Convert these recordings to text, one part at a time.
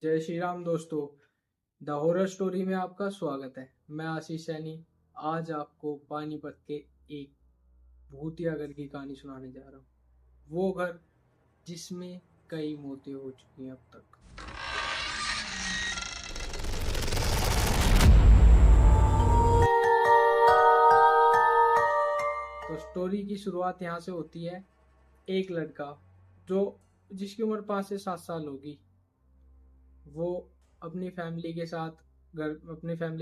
जय श्री राम दोस्तों। The horror story में आपका स्वागत है। मैं आशीष सैनी आज आपको पानीपत के एक भूतिया घर की कहानी सुनाने जा रहा हूँ। वो घर जिसमें कई मौतें हो चुकी हैं अब तक। तो स्टोरी की शुरुआत यहाँ से होती है। एक लड़का जो जिसकी उम्र 5 से 7 साल होगी, वो अपनी फैमिली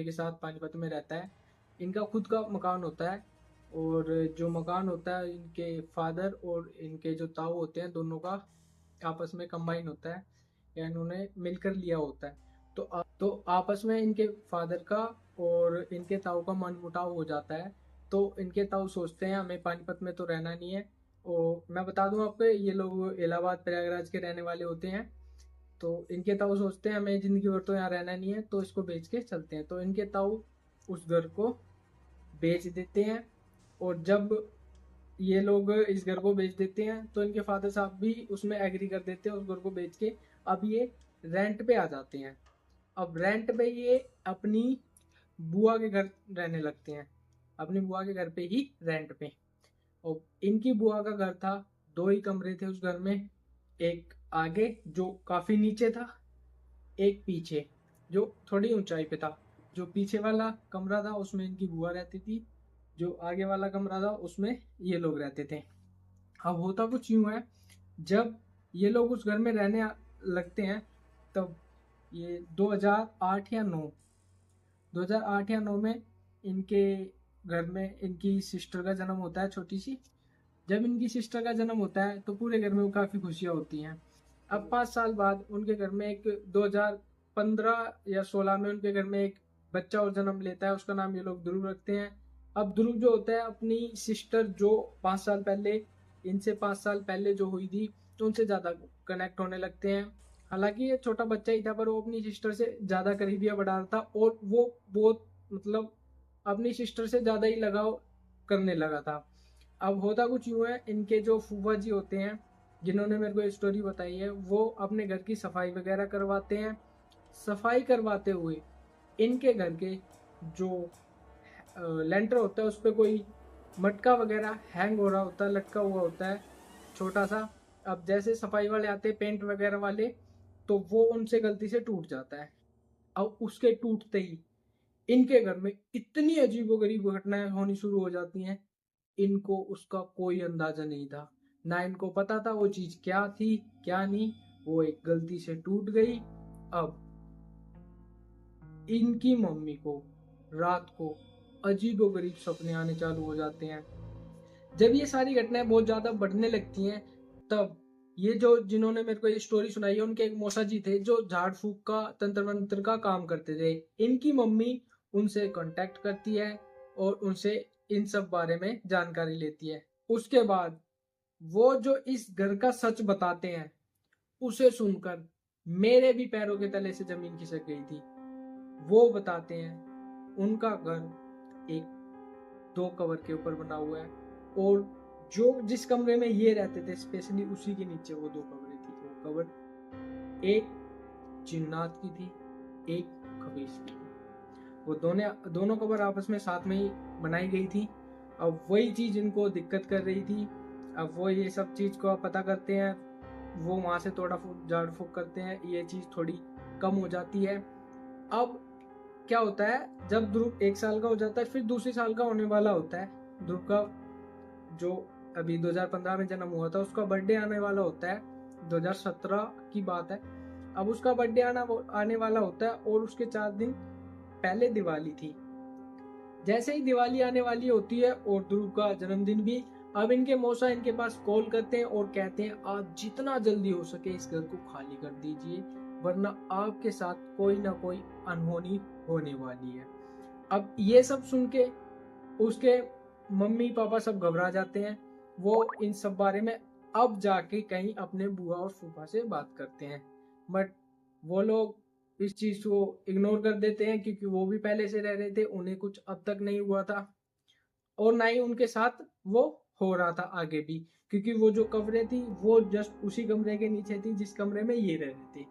के साथ पानीपत में रहता है। इनका खुद का मकान होता है और जो मकान होता है इनके फादर और इनके जो ताऊ होते हैं दोनों का आपस में कंबाइन होता है या इन्होंने मिलकर लिया होता है। तो आपस में इनके फादर का और इनके ताऊ का मनमुटाव हो जाता है। तो इनके ताऊ सोचते हैं हमें पानीपत में तो रहना नहीं है। और मैं बता दूं आपको, ये लोग इलाहाबाद प्रयागराज के रहने वाले होते हैं। तो इनके ताऊ सोचते हैं हमें जिंदगी भर तो यहाँ रहना नहीं है, तो इसको बेच के चलते हैं। तो इनके ताऊ उस घर को बेच देते हैं। और जब ये लोग इस घर को बेच देते हैं तो इनके फादर साहब भी उसमें एग्री कर देते हैं उस घर को बेच के। अब ये रेंट पे आ जाते हैं। अब रेंट पे ये अपनी बुआ के घर रहने लगते हैं, अपनी बुआ के घर पे ही रेंट पे। और इनकी बुआ का घर था, दो ही कमरे थे उस घर में। एक आगे जो काफी नीचे था, एक पीछे जो थोड़ी ऊंचाई पे था। जो पीछे वाला कमरा था उसमें इनकी बुआ रहती थी, जो आगे वाला कमरा था उसमें ये लोग रहते थे। अब होता कुछ यूं है, जब ये लोग उस घर में रहने लगते हैं तब ये 2008 या 9 2008 या 9 में इनके घर में इनकी सिस्टर का जन्म होता है, छोटी सी। जब इनकी सिस्टर का जन्म होता है तो पूरे घर में काफी खुशियां होती हैं। अब 5 साल बाद उनके घर में एक 2015 या 16 में उनके घर में एक बच्चा और जन्म लेता है। उसका नाम ये लोग ध्रुव रखते हैं। अब ध्रुव जो होता है अपनी सिस्टर जो 5 साल पहले इनसे 5 साल पहले जो हुई थी, तो उनसे ज्यादा कनेक्ट होने लगते हैं। हालांकि ये छोटा बच्चा ही था पर वो अपनी सिस्टर से ज्यादा करीबियां बढ़ा रहा था और वो बहुत मतलब अपनी सिस्टर से ज्यादा ही लगाव करने लगा था। अब होता कुछ यूं है, इनके जो फूफा जी होते हैं जिन्होंने मेरे को ये स्टोरी बताई है, वो अपने घर की सफाई वगैरह करवाते हैं। सफाई करवाते हुए इनके घर के जो लेंटर होता है उस पर कोई मटका वगैरह हैंग हो रहा होता है, लटका हुआ होता है छोटा सा। अब जैसे सफाई वाले आते हैं पेंट वगैरह वाले, तो वो उनसे गलती से टूट जाता है। अब उसके टूटते ही इनके घर में इतनी अजीबोगरीब घटनाएं होनी शुरू हो जाती हैं। इनको उसका कोई अंदाजा नहीं था, ना इनको पता था वो चीज क्या थी क्या नहीं। वो एक गलती से टूट गई। अब इनकी मम्मी को रात को अजीबोगरीब सपने आने चालू हो जाते हैं। जब ये सारी घटनाएं बहुत ज्यादा बढ़ने लगती हैं, तब ये जो जिन्होंने मेरे को ये स्टोरी सुनाई है उनके एक मौसा जी थे जो झाड़ फूक का तंत्र मंत्र का काम करते थे। इनकी मम्मी उनसे कांटेक्ट करती है और उनसे इन सब बारे में जानकारी लेती है। उसके बाद वो जो इस घर का सच बताते हैं, उसे सुनकर मेरे भी पैरों के तले से जमीन खिसक गई थी। वो बताते हैं उनका घर एक 2 कवर के ऊपर बना हुआ है और जो जिस कमरे में ये रहते थे स्पेशली उसी के नीचे वो 2 कमरे थी। वो कवर एक जिन्नात की थी, एक खबीस की थी। वो दोनों कवर आपस में साथ में ही बनाई गई थी। अब वही चीज इनको दिक्कत कर रही थी। अब वो ये सब चीज को पता करते हैं, वो वहां से थोड़ा झाड़ फूक करते हैं, ये चीज थोड़ी कम हो जाती है। अब क्या होता है, जब ध्रुव 1 साल का हो जाता है, फिर दूसरे साल का होने वाला होता है ध्रुव का, जो अभी 2015 में जन्म हुआ था, उसका बर्थडे आने वाला होता है। 2017 की बात है। अब उसका बर्थडे आने वाला होता है और उसके 4 दिन पहले दिवाली थी। जैसे ही दिवाली आने वाली होती है और ध्रुव का जन्मदिन भी, अब इनके मौसा इनके पास कॉल करते हैं और कहते हैं आज जितना जल्दी हो सके इस घर को खाली कर दीजिए, वरना आपके साथ कोई ना कोई अनहोनी होने वाली है। अब ये सब सुन के उसके मम्मी पापा सब घबरा जाते हैं। वो इन सब बारे में अब जाके कहीं अपने बुआ और फूफा से बात करते हैं, बट वो लोग इस चीज को इग्नोर कर देते हैं क्योंकि वो भी पहले से रह रहे थे, उन्हें कुछ अब तक नहीं हुआ था और ना ही उनके साथ वो हो रहा था आगे भी, क्योंकि वो जो कमरे थी वो जस्ट उसी कमरे के नीचे थी जिस कमरे में ये रह रहे थे।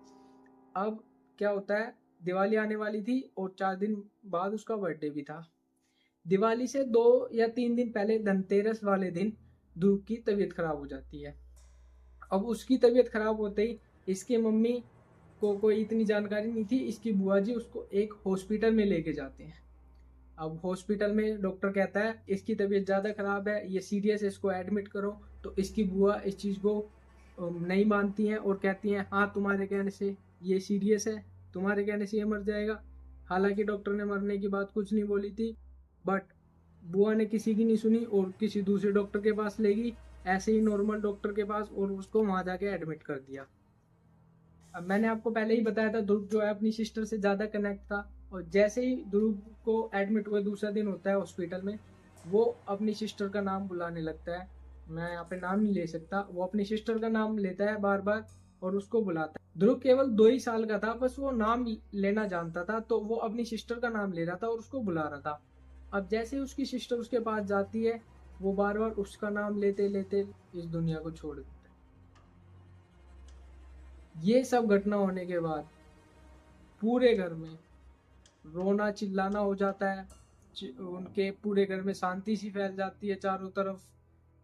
अब क्या होता है, दिवाली आने वाली थी और 4 दिन बाद उसका बर्थडे भी था। दिवाली से 2 या 3 दिन पहले धनतेरस वाले दिन ध्रुव की तबीयत खराब हो जाती है। अब उसकी तबीयत खराब होते ही इसकी मम्मी को कोई इतनी जानकारी नहीं थी, इसकी बुआ जी उसको एक हॉस्पिटल में लेके जाते हैं। अब हॉस्पिटल में डॉक्टर कहता है इसकी तबीयत ज़्यादा खराब है, ये सीरियस है, इसको एडमिट करो। तो इसकी बुआ इस चीज़ को नहीं मानती हैं और कहती हैं हाँ तुम्हारे कहने से ये सीरियस है, तुम्हारे कहने से ये मर जाएगा। हालांकि डॉक्टर ने मरने की बात कुछ नहीं बोली थी, बट बुआ ने किसी की नहीं सुनी और किसी दूसरे डॉक्टर के पास ले गई, ऐसे ही नॉर्मल डॉक्टर के पास, और उसको वहाँ जाके एडमिट कर दिया। अब मैंने आपको पहले ही बताया था ध्रुव जो है अपनी सिस्टर से ज़्यादा कनेक्ट था, और जैसे ही ध्रुव को एडमिट हुए दूसरा दिन होता है हॉस्पिटल में, वो अपनी सिस्टर का नाम बुलाने लगता है। मैं यहाँ पे नाम नहीं ले सकता, वो अपनी सिस्टर का नाम लेता है बार बार और उसको बुलाता है। ध्रुव केवल 2 ही साल का था, बस वो नाम लेना जानता था, तो वो अपनी सिस्टर का नाम ले रहा था और उसको बुला रहा था। अब जैसे ही उसकी सिस्टर उसके पास जाती है, वो बार बार उसका नाम लेते लेते इस दुनिया को छोड़ देता है। ये सब घटना होने के बाद पूरे घर में रोना चिल्लाना हो जाता है, उनके पूरे घर में शांति सी फैल जाती है, चारों तरफ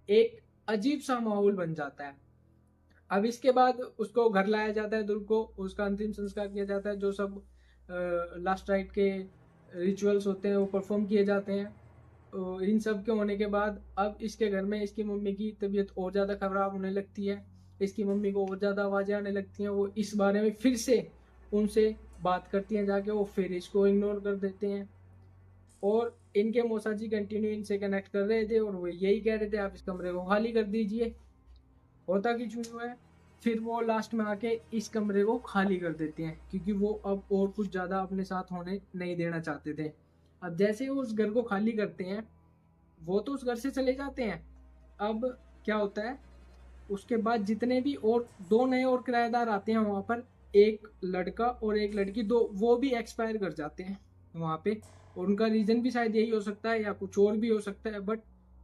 एक अजीब सा माहौल बन जाता है। अब इसके बाद उसको घर लाया जाता है, ध्रुव को उसका अंतिम संस्कार किया जाता है, जो सब लास्ट राइट के रिचुअल्स होते हैं वो परफॉर्म किए जाते हैं। इन सब के होने के बाद अब इसके घर में इसकी मम्मी की तबीयत और ज़्यादा खराब होने लगती है, इसकी मम्मी को और ज़्यादा आवाज़ें आने लगती हैं। वो इस बारे में फिर से उनसे बात करती हैं जाके, वो फिर इसको इग्नोर कर देते हैं। और इनके मौसा जी कंटिन्यू इनसे कनेक्ट कर रहे थे और वो यही कह रहे थे आप इस कमरे को खाली कर दीजिए। होता कि क्यों है, फिर वो लास्ट में आके इस कमरे को खाली कर देते हैं, क्योंकि वो अब और कुछ ज़्यादा अपने साथ होने नहीं देना चाहते थे। अब जैसे वो उस घर को खाली करते हैं, वो तो उस घर से चले जाते हैं। अब क्या होता है, उसके बाद जितने भी और 2 नए और किराएदार आते हैं वहाँ पर, एक लड़का और एक लड़की, 2 वो भी एक्सपायर कर जाते हैं वहाँ पे। और उनका रीज़न भी शायद यही हो सकता है या कुछ और भी हो सकता है, बट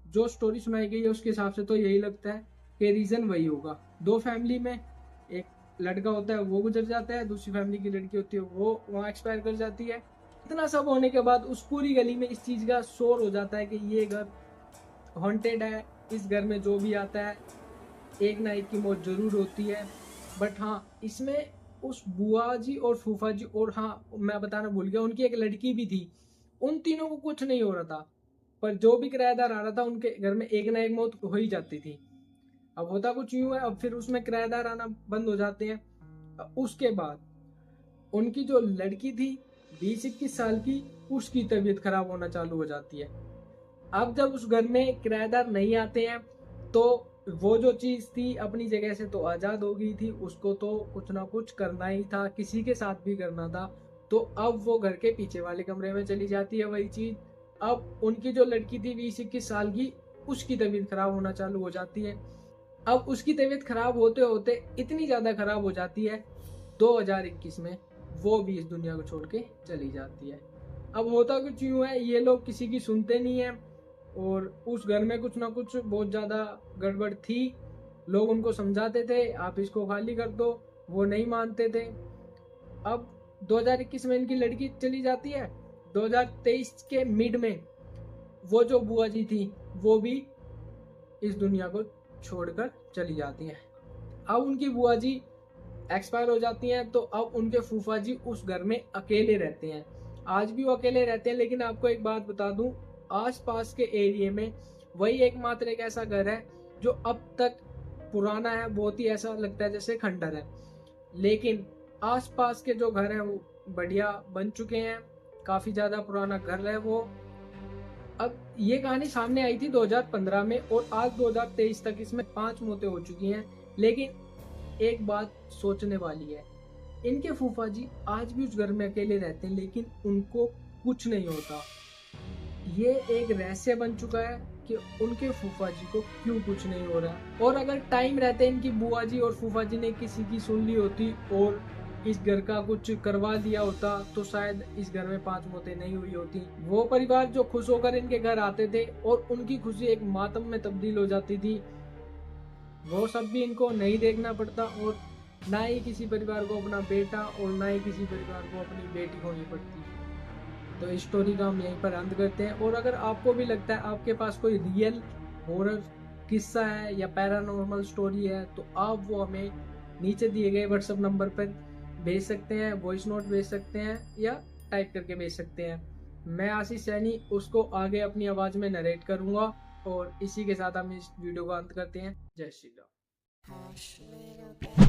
जो स्टोरी सुनाई गई है उसके हिसाब से तो यही लगता है कि रीज़न वही होगा। 2 फैमिली में एक लड़का होता है वो गुजर जाता है, दूसरी फैमिली की लड़की होती है वो वहाँ एक्सपायर कर जाती है। इतना सब होने के बाद उस पूरी गली में इस चीज़ का शोर हो जाता है कि ये घर हॉन्टेड है, इस घर में जो भी आता है एक ना एक की मौत जरूर होती है। बट हाँ, इसमें उस बुआ जी और फूफा जी, और हाँ मैं बताना भूल गया, उनकी एक लड़की भी थी, उन तीनों को कुछ नहीं हो रहा था, पर जो भी किराएदार आ रहा था उनके घर में एक ना एक मौत हो ही जाती थी। अब होता कुछ यूं है, अब फिर उसमें किराएदार आना बंद हो जाते हैं। उसके बाद उनकी जो लड़की थी 20-21 साल की, उसकी तबीयत खराब होना चालू हो जाती है। अब जब उस घर में किराएदार नहीं आते हैं, तो वो जो चीज़ थी अपनी जगह से तो आज़ाद हो गई थी, उसको तो कुछ ना कुछ करना ही था, किसी के साथ भी करना था। तो अब वो घर के पीछे वाले कमरे में चली जाती है वही चीज़। अब उनकी जो लड़की थी 20-21 साल की, उसकी तबीयत खराब होना चालू हो जाती है। अब उसकी तबीयत खराब होते होते इतनी ज़्यादा खराब हो जाती है 2021 में, वो भी इस दुनिया को छोड़ के चली जाती है। अब होता कुछ यूँ है, ये लोग किसी की सुनते नहीं है, और उस घर में कुछ ना कुछ बहुत ज़्यादा गड़बड़ थी। लोग उनको समझाते थे आप इसको खाली कर दो, वो नहीं मानते थे। अब 2021 में इनकी लड़की चली जाती है, 2023 के मिड में वो जो बुआ जी थी वो भी इस दुनिया को छोड़कर चली जाती हैं। अब उनकी बुआ जी एक्सपायर हो जाती हैं, तो अब उनके फूफा जी उस घर में अकेले रहते हैं। आज भी वो अकेले रहते हैं, लेकिन आपको एक बात बता दूं, आसपास के एरिया में वही एकमात्र एक ऐसा घर है जो अब तक पुराना है, बहुत ही ऐसा लगता है जैसे खंडर है। लेकिन आसपास के जो घर हैं वो बढ़िया बन चुके हैं, काफ़ी ज़्यादा पुराना घर है वो। अब ये कहानी सामने आई थी 2015 में, और आज 2023 तक इसमें 5 मौतें हो चुकी हैं। लेकिन एक बात सोचने वाली है, इनके फूफा जी आज भी उस घर में अकेले रहते हैं, लेकिन उनको कुछ नहीं होता। ये एक रहस्य बन चुका है कि उनके फूफा जी को क्यों कुछ नहीं हो रहा। और अगर टाइम रहते इनकी बुआ जी और फूफा जी ने किसी की सुन ली होती और इस घर का कुछ करवा दिया होता, तो शायद इस घर में 5 मौतें नहीं हुई होती। वो परिवार जो खुश होकर इनके घर आते थे और उनकी खुशी एक मातम में तब्दील हो जाती थी, वो सब भी इनको नहीं देखना पड़ता और ना ही किसी परिवार को अपना बेटा और ना ही किसी परिवार को अपनी बेटी होनी पड़ती। तो इस स्टोरी का हम यहीं पर अंत करते हैं। और अगर आपको भी लगता है आपके पास कोई रियल हॉरर किस्सा है या पैरानॉर्मल स्टोरी है, तो आप वो हमें नीचे दिए गए व्हाट्सएप नंबर पर भेज सकते हैं, वॉइस नोट भेज सकते हैं या टाइप करके भेज सकते हैं। मैं आशीष सैनी उसको आगे अपनी आवाज़ में नरेट करूँगा। और इसी के साथ हम इस वीडियो का अंत करते हैं। जय श्री राम।